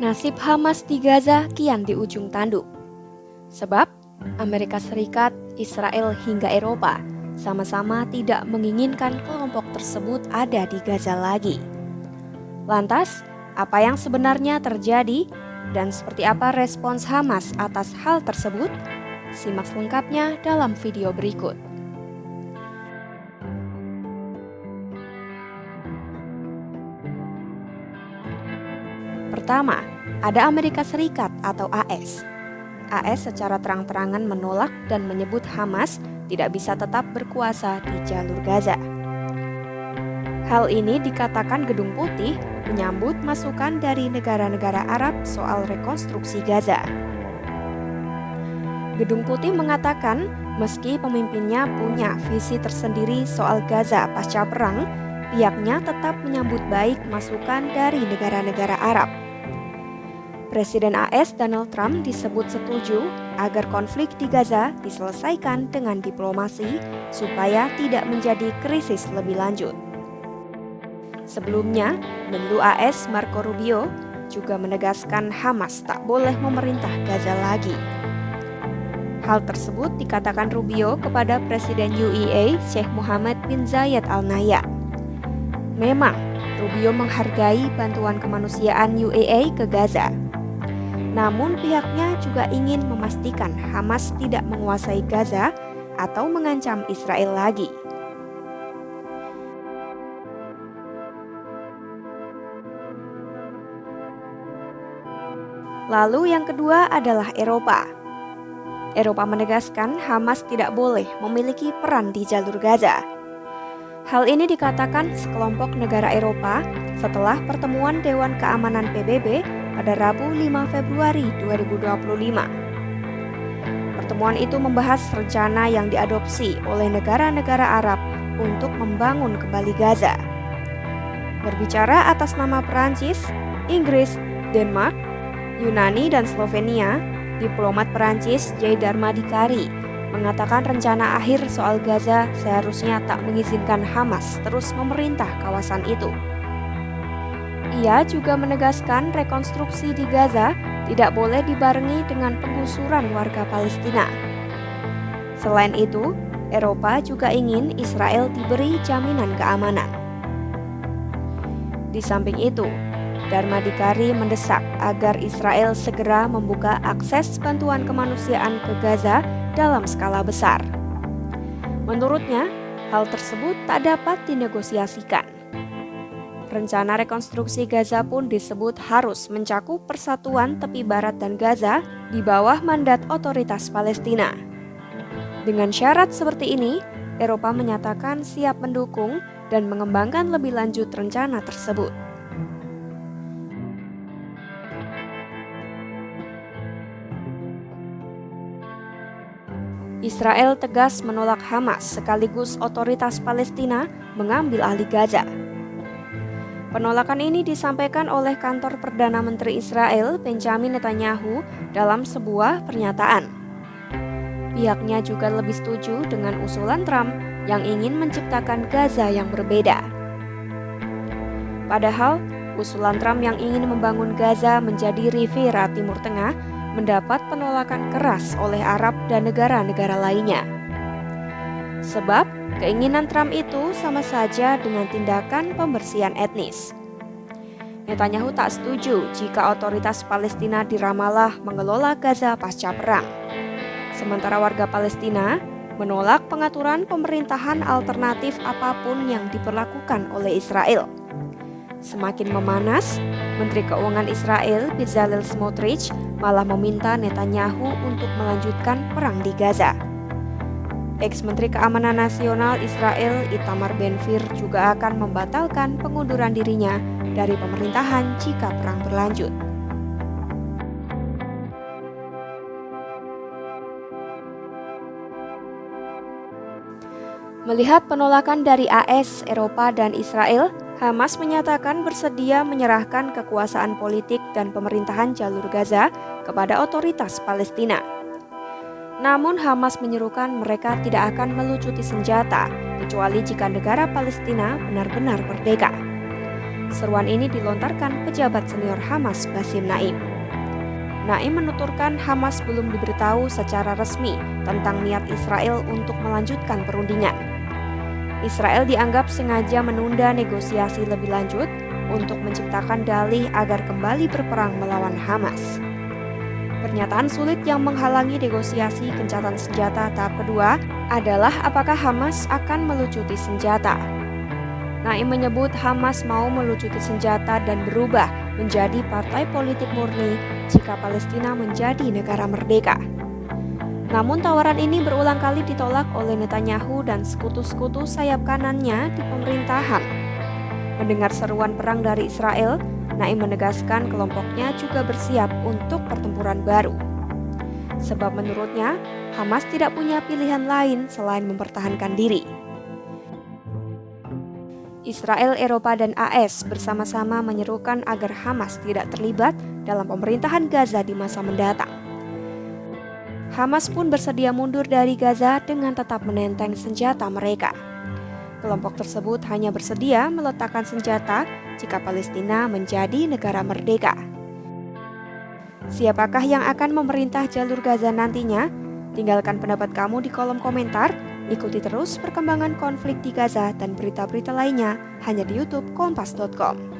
Nasib Hamas di Gaza kian di ujung tanduk. Sebab Amerika Serikat, Israel hingga Eropa sama-sama tidak menginginkan kelompok tersebut ada di Gaza lagi. Lantas, apa yang sebenarnya terjadi dan seperti apa respons Hamas atas hal tersebut? Simak selengkapnya dalam video berikut. Pertama, ada Amerika Serikat atau AS. AS secara terang-terangan menolak dan menyebut Hamas tidak bisa tetap berkuasa di jalur Gaza. Hal ini dikatakan Gedung Putih menyambut masukan dari negara-negara Arab soal rekonstruksi Gaza. Gedung Putih mengatakan meski pemimpinnya punya visi tersendiri soal Gaza pasca perang, pihaknya tetap menyambut baik masukan dari negara-negara Arab. Presiden AS Donald Trump disebut setuju agar konflik di Gaza diselesaikan dengan diplomasi supaya tidak menjadi krisis lebih lanjut. Sebelumnya, Menlu AS Marco Rubio juga menegaskan Hamas tak boleh memerintah Gaza lagi. Hal tersebut dikatakan Rubio kepada Presiden UEA Sheikh Mohammed bin Zayed Al Nahyan. Memang, Rubio menghargai bantuan kemanusiaan UAE ke Gaza. Namun pihaknya juga ingin memastikan Hamas tidak menguasai Gaza atau mengancam Israel lagi. Lalu yang kedua adalah Eropa. Eropa menegaskan Hamas tidak boleh memiliki peran di jalur Gaza. Hal ini dikatakan sekelompok negara Eropa setelah pertemuan Dewan Keamanan PBB pada Rabu 5 Februari 2025. Pertemuan itu membahas rencana yang diadopsi oleh negara-negara Arab untuk membangun kembali Gaza. Berbicara atas nama Perancis, Inggris, Denmark, Yunani, dan Slovenia, diplomat Perancis J. Darmadikari mengatakan rencana akhir soal Gaza seharusnya tak mengizinkan Hamas terus memerintah kawasan itu. Ia juga menegaskan rekonstruksi di Gaza tidak boleh dibarengi dengan penggusuran warga Palestina. Selain itu, Eropa juga ingin Israel diberi jaminan keamanan. Di samping itu, Darmadikari mendesak agar Israel segera membuka akses bantuan kemanusiaan ke Gaza dalam skala besar. Menurutnya, hal tersebut tak dapat dinegosiasikan. Rencana rekonstruksi Gaza pun disebut harus mencakup persatuan tepi barat dan Gaza di bawah mandat otoritas Palestina. Dengan syarat seperti ini, Eropa menyatakan siap mendukung dan mengembangkan lebih lanjut rencana tersebut. Israel tegas menolak Hamas sekaligus otoritas Palestina mengambil alih Gaza. Penolakan ini disampaikan oleh kantor Perdana Menteri Israel Benjamin Netanyahu dalam sebuah pernyataan. Pihaknya juga lebih setuju dengan usulan Trump yang ingin menciptakan Gaza yang berbeda. Padahal, usulan Trump yang ingin membangun Gaza menjadi Riviera Timur Tengah mendapat penolakan keras oleh Arab dan negara-negara lainnya. Sebab, keinginan Trump itu sama saja dengan tindakan pembersihan etnis. Netanyahu tak setuju jika otoritas Palestina di Ramallah mengelola Gaza pasca perang. Sementara warga Palestina menolak pengaturan pemerintahan alternatif apapun yang diberlakukan oleh Israel. Semakin memanas, Menteri Keuangan Israel Bezalel Smotrich malah meminta Netanyahu untuk melanjutkan perang di Gaza. Ex-Menteri Keamanan Nasional Israel Itamar Ben-Gvir juga akan membatalkan pengunduran dirinya dari pemerintahan jika perang berlanjut. Melihat penolakan dari AS, Eropa, dan Israel, Hamas menyatakan bersedia menyerahkan kekuasaan politik dan pemerintahan jalur Gaza kepada otoritas Palestina. Namun Hamas menyerukan mereka tidak akan melucuti senjata, kecuali jika negara Palestina benar-benar merdeka. Seruan ini dilontarkan pejabat senior Hamas Basim Naim. Naim menuturkan Hamas belum diberitahu secara resmi tentang niat Israel untuk melanjutkan perundingan. Israel dianggap sengaja menunda negosiasi lebih lanjut untuk menciptakan dalih agar kembali berperang melawan Hamas. Pernyataan sulit yang menghalangi negosiasi gencatan senjata tahap kedua adalah apakah Hamas akan melucuti senjata. Naim menyebut Hamas mau melucuti senjata dan berubah menjadi partai politik murni jika Palestina menjadi negara merdeka. Namun tawaran ini berulang kali ditolak oleh Netanyahu dan sekutu-sekutu sayap kanannya di pemerintahan. Mendengar seruan perang dari Israel, Naim menegaskan kelompoknya juga bersiap untuk pertempuran baru. Sebab menurutnya, Hamas tidak punya pilihan lain selain mempertahankan diri. Israel, Eropa, dan AS bersama-sama menyerukan agar Hamas tidak terlibat dalam pemerintahan Gaza di masa mendatang. Hamas pun bersedia mundur dari Gaza dengan tetap menenteng senjata mereka. Kelompok tersebut hanya bersedia meletakkan senjata jika Palestina menjadi negara merdeka. Siapakah yang akan memerintah jalur Gaza nantinya? Tinggalkan pendapat kamu di kolom komentar. Ikuti terus perkembangan konflik di Gaza dan berita-berita lainnya hanya di YouTube Kompas.com.